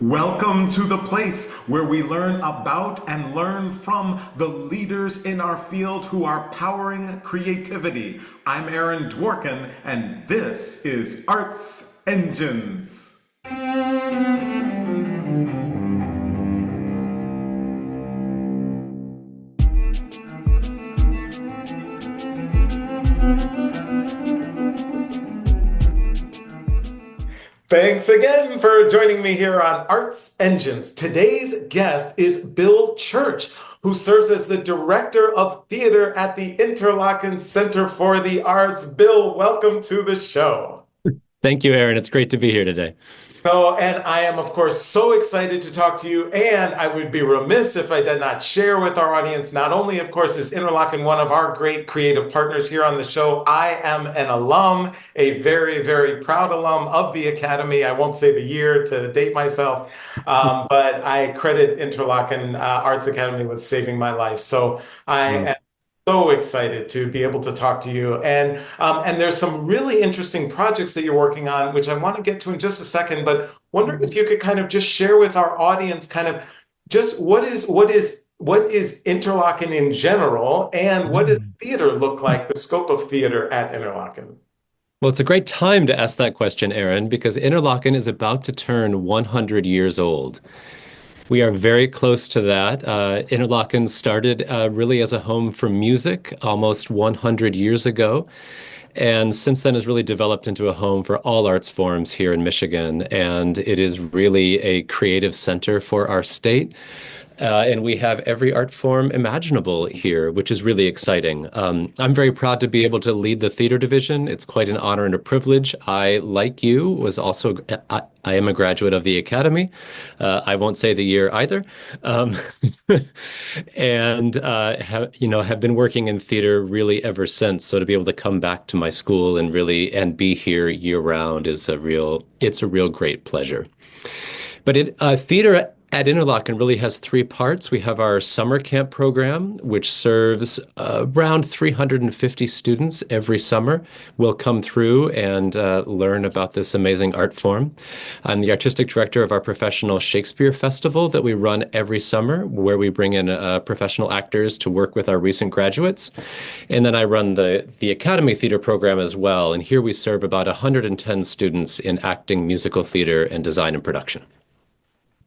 Welcome to the place where we learn about and learn from the leaders in our field who are powering creativity. I'm Aaron Dworkin, and this is Arts Engines. Thanks again for joining me here on Arts Engines. Today's guest is Bill Church, who serves as the Director of Theater at the Interlochen Center for the Arts. Bill, welcome to the show. Thank you, Aaron. It's great to be here today. And I am, of course, so excited to talk to you. And I would be remiss if I did not share with our audience, not only, of course, is Interlochen one of our great creative partners here on the show, I am an alum, a very, very proud alum of the Academy. I won't say the year to date myself, but I credit Interlochen Arts Academy with saving my life. So I Mm. am so excited to be able to talk to you. And there's some really interesting projects that you're working on, which I want to get to in just a second, but wondering if you could kind of just share with our audience kind of just what is Interlochen in general, and what does theater look like, the scope of theater at Interlochen? Well, it's a great time to ask that question, Aaron, because Interlaken is about to turn 100 years old. We are very close to that. Interlaken started really as a home for music almost 100 years ago. And since then has really developed into a home for all arts forms here in Michigan. And it is really a creative center for our state. And we have every art form imaginable here, which is really exciting. I'm very proud to be able to lead the theater division. It's quite an honor and a privilege. I, like you, I am a graduate of the Academy. I won't say the year either, um, and have been working in theater really ever since. So to be able to come back to my school and be here year round it's a real great pleasure. But theater at Interlochen really has three parts. We have our summer camp program, which serves around 350 students every summer. Will come through and learn about this amazing art form. I'm the artistic director of our professional Shakespeare Festival that we run every summer, where we bring in professional actors to work with our recent graduates. And then I run the Academy Theater program as well. And here we serve about 110 students in acting, musical theater, and design and production.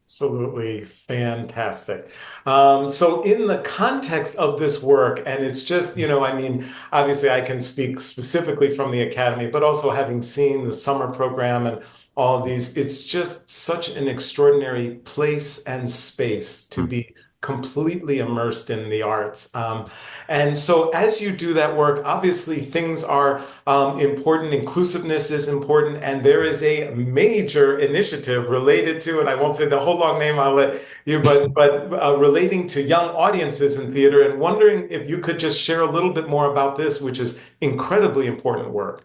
Absolutely fantastic. So in the context of this work, and it's just, I mean, obviously I can speak specifically from the Academy, but also having seen the summer program and all of these, it's just such an extraordinary place and space to be completely immersed in the arts. And so as you do that work, obviously things are important. Inclusiveness is important. And there is a major initiative related to, and I won't say the whole long name, I'll let you, but relating to young audiences in theater, and wondering if you could just share a little bit more about this, which is incredibly important work.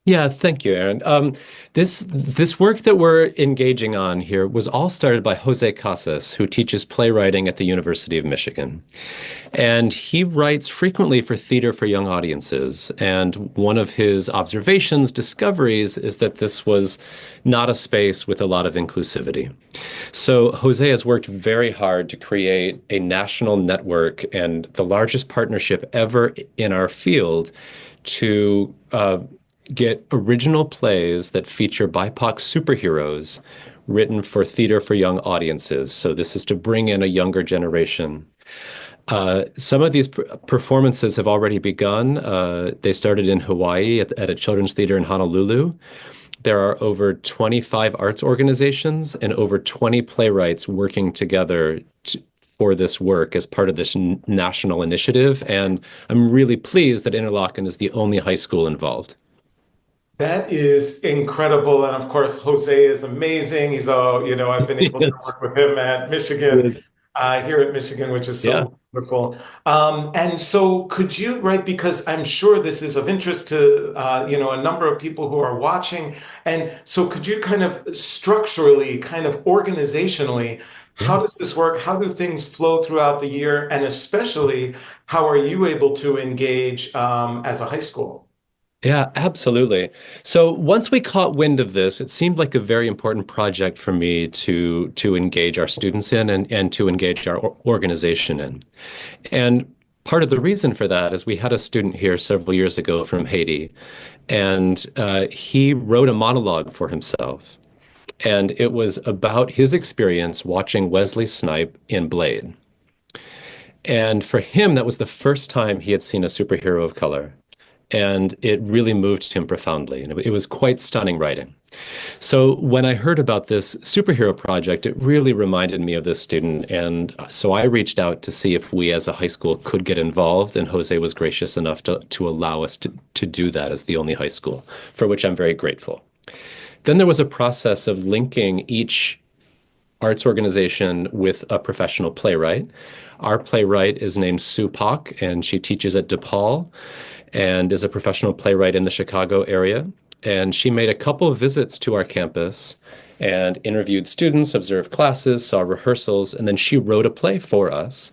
Yeah, thank you, Aaron. This work that we're engaging on here was all started by Jose Casas, who teaches playwriting at the University of Michigan. And he writes frequently for Theater for Young Audiences. And one of his observations, discoveries, is that this was not a space with a lot of inclusivity. So Jose has worked very hard to create a national network and the largest partnership ever in our field to get original plays that feature BIPOC superheroes written for theater for young audiences. So this is to bring in a younger generation. Some of these performances have already begun. They started in Hawaii at a children's theater in Honolulu. There are over 25 arts organizations and over 20 playwrights working together for this work as part of this national initiative. And I'm really pleased that Interlochen is the only high school involved. That is incredible. And of course, Jose is amazing. I've been able to Yes. work with him at Michigan, Good. here at Michigan, which is Yeah. so wonderful. And so could you, right, because I'm sure this is of interest to, a number of people who are watching. And so could you kind of structurally, kind of organizationally, how Yeah. does this work? How do things flow throughout the year? And especially, how are you able to engage, as a high school? Yeah, absolutely. So once we caught wind of this, it seemed like a very important project for me to engage our students in and to engage our organization in. And part of the reason for that is we had a student here several years ago from Haiti, and he wrote a monologue for himself. And it was about his experience watching Wesley Snipe in Blade. And for him, that was the first time he had seen a superhero of color. And it really moved him profoundly. And it was quite stunning writing. So when I heard about this superhero project, it really reminded me of this student. And so I reached out to see if we as a high school could get involved. And Jose was gracious enough to allow us to do that as the only high school, for which I'm very grateful. Then there was a process of linking each arts organization with a professional playwright. Our playwright is named Sue Pak, and she teaches at DePaul and is a professional playwright in the Chicago area. And she made a couple of visits to our campus and interviewed students, observed classes, saw rehearsals, and then she wrote a play for us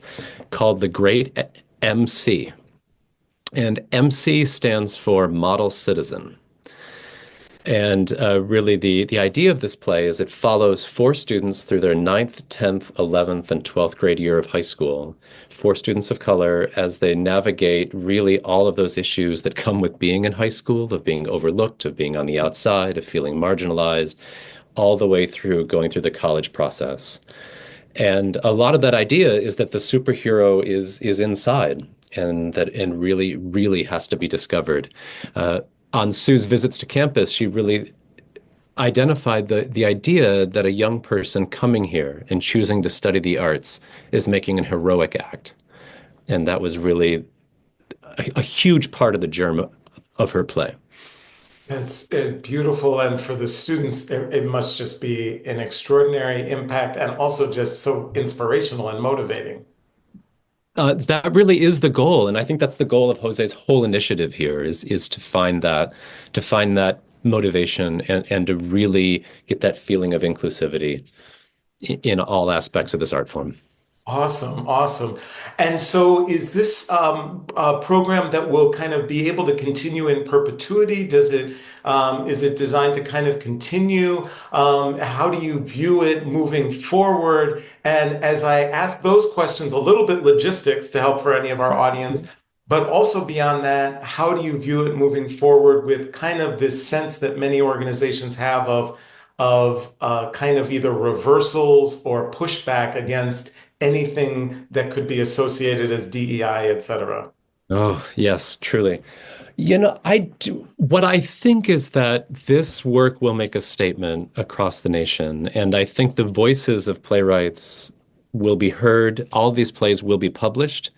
called The Great MC. And MC stands for Model Citizen. And really, the idea of this play is it follows four students through their ninth, 10th, 11th, and 12th grade year of high school, four students of color, as they navigate really all of those issues that come with being in high school, of being overlooked, of being on the outside, of feeling marginalized, all the way through going through the college process. And a lot of that idea is that the superhero is inside and really, really has to be discovered. On Sue's visits to campus, she really identified the idea that a young person coming here and choosing to study the arts is making an heroic act. And that was really a huge part of the germ of her play. It's beautiful, and for the students, it must just be an extraordinary impact and also just so inspirational and motivating. That really is the goal, and I think that's the goal of Jose's whole initiative here is to find that motivation and to really get that feeling of inclusivity in all aspects of this art form. Awesome, awesome. And so is this a program that will kind of be able to continue in perpetuity? Is it designed to kind of continue? How do you view it moving forward? And as I ask those questions, a little bit logistics to help for any of our audience, but also beyond that, how do you view it moving forward with kind of this sense that many organizations have of kind of either reversals or pushback against anything that could be associated as DEI, et cetera. Oh, yes, truly. What I think is that this work will make a statement across the nation, and I think the voices of playwrights will be heard. All these plays will be published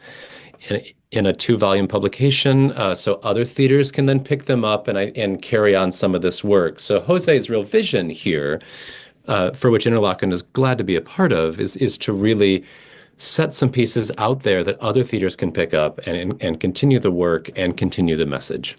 in a two-volume publication, so other theaters can then pick them up and carry on some of this work. So Jose's real vision here, for which Interlochen is glad to be a part of, is to really set some pieces out there that other theaters can pick up and continue the work and continue the message.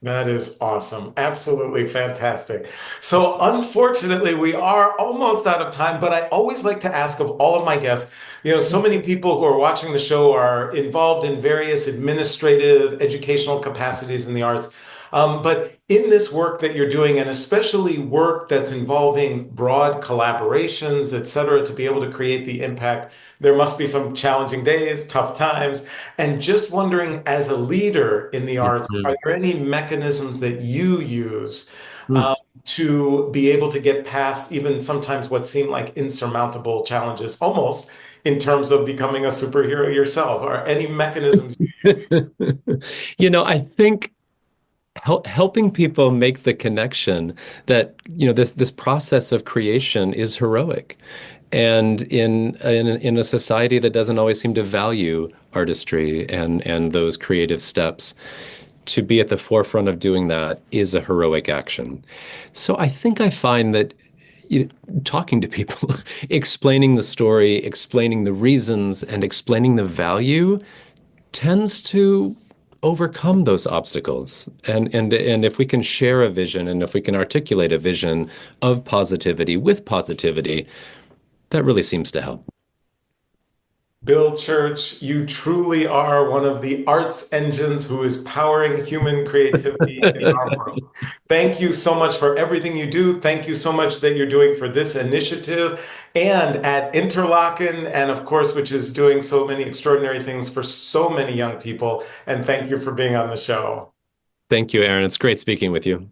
That is awesome. Absolutely fantastic. So, unfortunately, we are almost out of time, but I always like to ask of all of my guests, so many people who are watching the show are involved in various administrative, educational capacities in the arts. But in this work that you're doing, and especially work that's involving broad collaborations, et cetera, to be able to create the impact, there must be some challenging days, tough times. And just wondering, as a leader in the arts, are Mhm. there any mechanisms that you use Mm. to be able to get past even sometimes what seem like insurmountable challenges, almost in terms of becoming a superhero yourself? Are any mechanisms you use? I think helping people make the connection that this process of creation is heroic, and in a society that doesn't always seem to value artistry and those creative steps, to be at the forefront of doing that is a heroic action. So I think I find that you, talking to people, explaining the story, explaining the reasons, and explaining the value tends to overcome those obstacles. And if we can share a vision and if we can articulate a vision of positivity with positivity, that really seems to help. Bill Church, you truly are one of the arts engines who is powering human creativity in our world. Thank you so much for everything you do. Thank you so much that you're doing for this initiative and at Interlochen, and of course, which is doing so many extraordinary things for so many young people. And thank you for being on the show. Thank you, Aaron. It's great speaking with you.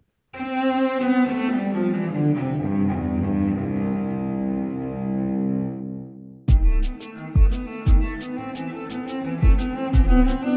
Thank you.